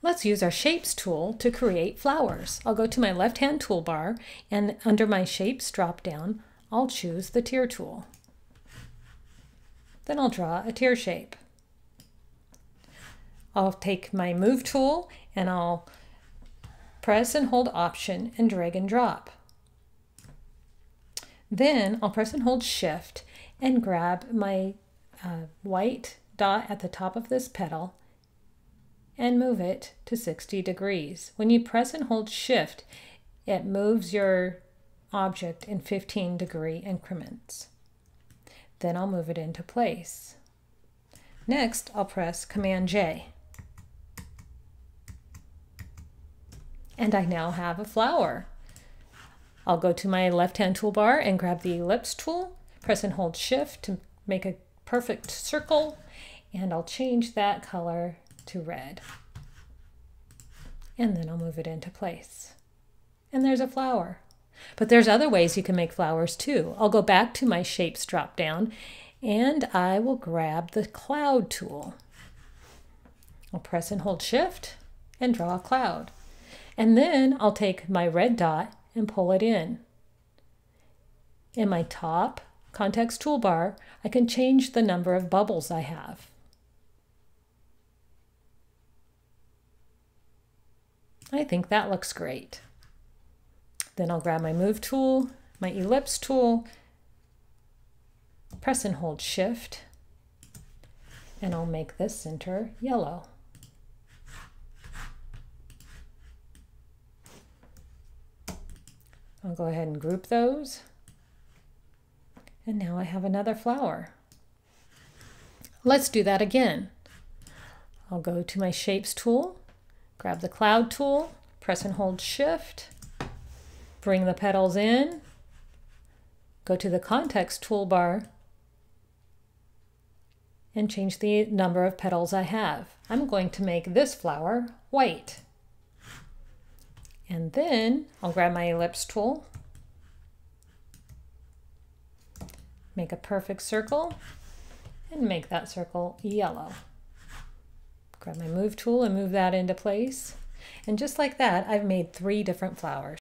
Let's use our Shapes tool to create flowers. I'll go to my left-hand toolbar, and under my Shapes drop-down, I'll choose the Tear tool. Then I'll draw a tear shape. I'll take my Move tool and I'll press and hold Option and drag and drop. Then I'll press and hold Shift and grab my white dot at the top of this petal and move it to 60 degrees. When you press and hold Shift, it moves your object in 15-degree increments. Then I'll move it into place. Next, I'll press Command J. And I now have a flower. I'll go to my left-hand toolbar and grab the Ellipse tool, press and hold Shift to make a perfect circle, and I'll change that color to red. And then I'll move it into place. And there's a flower. But there's other ways you can make flowers too. I'll go back to my Shapes drop down and I will grab the Cloud tool. I'll press and hold Shift and draw a cloud. And then I'll take my red dot and pull it in. In my top context toolbar, I can change the number of bubbles I have. I think that looks great. Then I'll grab my Move tool, my Ellipse tool, press and hold Shift, and I'll make this center yellow. I'll go ahead and group those. And now I have another flower. Let's do that again. I'll go to my Shapes tool, grab the Cloud tool, press and hold Shift, bring the petals in, go to the Context toolbar, and change the number of petals I have. I'm going to make this flower white. And then I'll grab my Ellipse tool, make a perfect circle, and make that circle yellow. Grab my Move tool and move that into place. And just like that, I've made 3 different flowers.